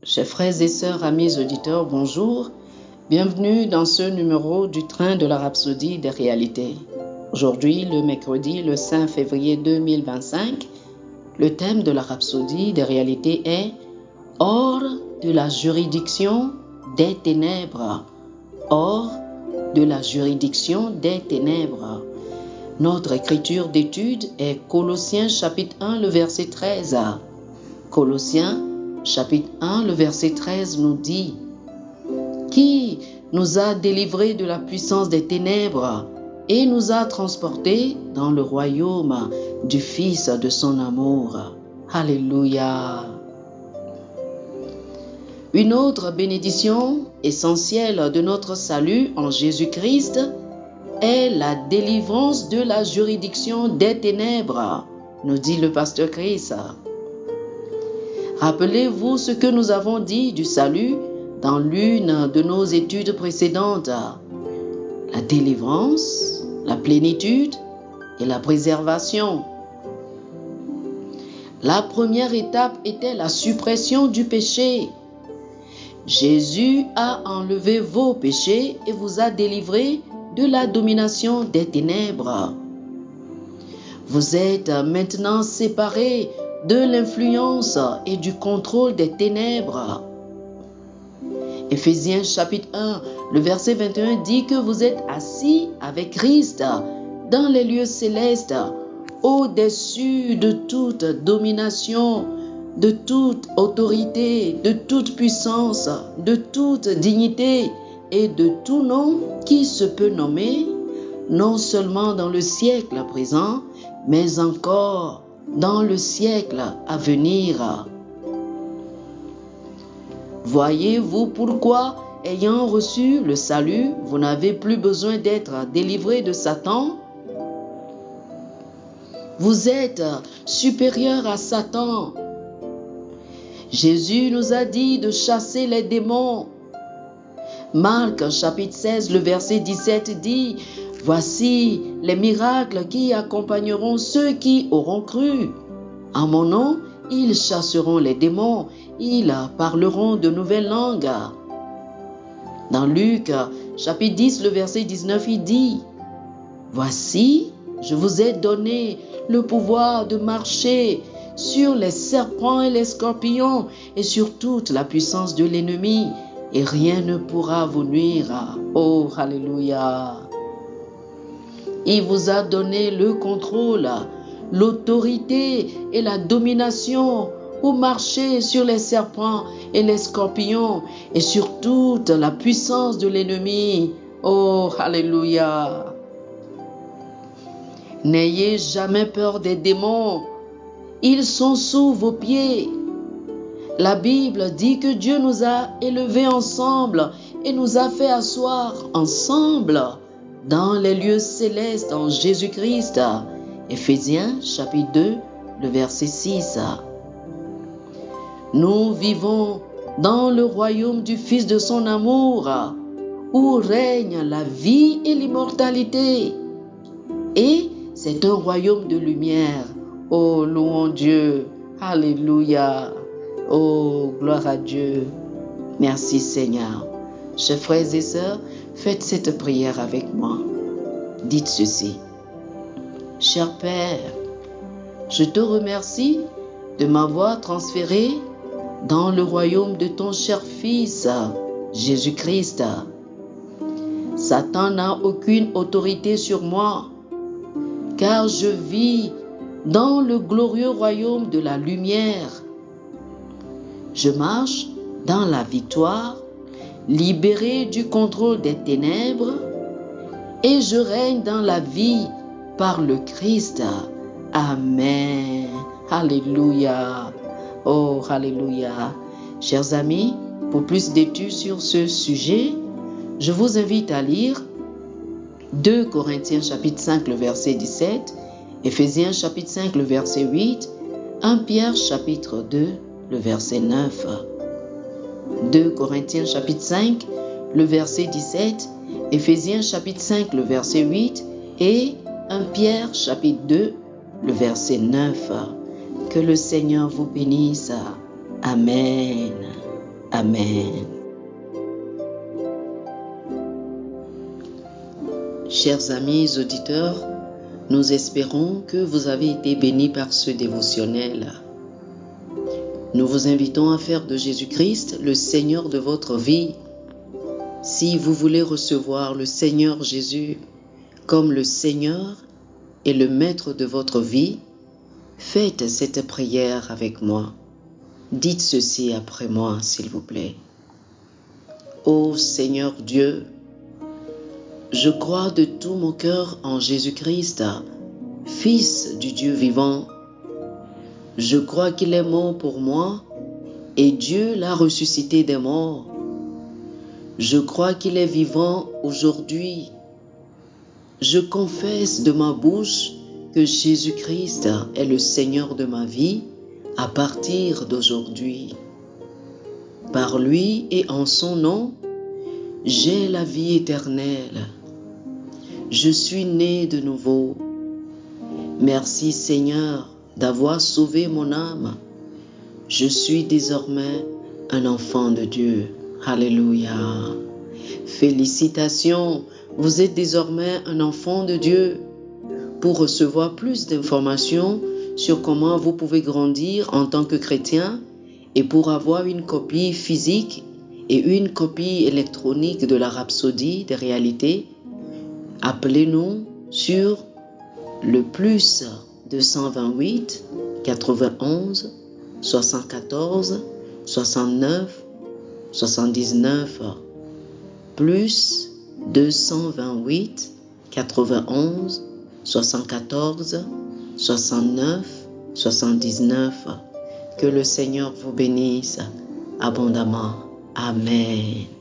Chers frères et sœurs, amis auditeurs, bonjour. Bienvenue dans ce numéro du train de la Rhapsodie des réalités. Aujourd'hui, le mercredi, le 5 février 2025, le thème de la Rhapsodie des réalités est « Hors de la juridiction des ténèbres ». Hors de la juridiction des ténèbres. Notre écriture d'étude est Colossiens chapitre 1, le verset 13. Colossiens chapitre 1, le verset 13 nous dit « Qui nous a délivrés de la puissance des ténèbres et nous a transportés dans le royaume du Fils de son amour. » Alléluia. Une autre bénédiction essentielle de notre salut en Jésus-Christ est la délivrance de la juridiction des ténèbres, nous dit le pasteur Chris. Rappelez-vous ce que nous avons dit du salut dans l'une de nos études précédentes. La délivrance, la plénitude et la préservation. La première étape était la suppression du péché. Jésus a enlevé vos péchés et vous a délivrés de la domination des ténèbres. Vous êtes maintenant séparés de l'influence et du contrôle des ténèbres. Éphésiens chapitre 1, le verset 21 dit que vous êtes assis avec Christ dans les lieux célestes, au-dessus de toute domination, de toute autorité, de toute puissance, de toute dignité et de tout nom qui se peut nommer, non seulement dans le siècle présent, mais encore dans le siècle à venir. Voyez-vous pourquoi, ayant reçu le salut, vous n'avez plus besoin d'être délivré de Satan? Vous êtes supérieur à Satan. Jésus nous a dit de chasser les démons. Marc chapitre 16, le verset 17 dit « Voici les miracles qui accompagneront ceux qui auront cru. En mon nom, ils chasseront les démons, ils parleront de nouvelles langues. » Dans Luc chapitre 10, le verset 19, il dit « Voici, je vous ai donné le pouvoir de marcher sur les serpents et les scorpions et sur toute la puissance de l'ennemi, et rien ne pourra vous nuire. » Oh, alléluia! Il vous a donné le contrôle, l'autorité et la domination pour marcher sur les serpents et les scorpions et sur toute la puissance de l'ennemi. Oh, alléluia! N'ayez jamais peur des démons. Ils sont sous vos pieds. La Bible dit que Dieu nous a élevés ensemble et nous a fait asseoir ensemble dans les lieux célestes en Jésus-Christ. Éphésiens chapitre 2, le verset 6. Nous vivons dans le royaume du Fils de son amour, où règne la vie et l'immortalité. Et c'est un royaume de lumière. Oh, louons Dieu. Alléluia. Oh, gloire à Dieu. Merci Seigneur. Chers frères et sœurs, faites cette prière avec moi. Dites ceci. Cher Père, je te remercie de m'avoir transféré dans le royaume de ton cher Fils, Jésus-Christ. Satan n'a aucune autorité sur moi, car je vis dans le glorieux royaume de la lumière. Je marche dans la victoire, libéré du contrôle des ténèbres, et je règne dans la vie par le Christ. Amen. Alléluia. Oh, alléluia. Chers amis, pour plus d'études sur ce sujet, je vous invite à lire 2 Corinthiens chapitre 5, le verset 17, Éphésiens chapitre 5, le verset 8, 1 Pierre chapitre 2, le verset 9. 2 Corinthiens chapitre 5, le verset 17, Éphésiens chapitre 5, le verset 8 et 1 Pierre chapitre 2, le verset 9. Que le Seigneur vous bénisse. Amen. Amen. Chers amis auditeurs, nous espérons que vous avez été bénis par ce dévotionnel. Nous vous invitons à faire de Jésus-Christ le Seigneur de votre vie. Si vous voulez recevoir le Seigneur Jésus comme le Seigneur et le Maître de votre vie, faites cette prière avec moi. Dites ceci après moi, s'il vous plaît. Ô Seigneur Dieu, je crois de tout mon cœur en Jésus-Christ, Fils du Dieu vivant. Je crois qu'il est mort pour moi et Dieu l'a ressuscité des morts. Je crois qu'il est vivant aujourd'hui. Je confesse de ma bouche que Jésus-Christ est le Seigneur de ma vie à partir d'aujourd'hui. Par lui et en son nom, j'ai la vie éternelle. Je suis né de nouveau. Merci Seigneur d'avoir sauvé mon âme. Je suis désormais un enfant de Dieu. Alléluia. Félicitations, vous êtes désormais un enfant de Dieu. Pour recevoir plus d'informations sur comment vous pouvez grandir en tant que chrétien et pour avoir une copie physique et une copie électronique de la Rhapsodie des réalités, appelez-nous sur le plus 228 91 74 69 79 plus 228 91 74 69 79. Que le Seigneur vous bénisse abondamment. Amen.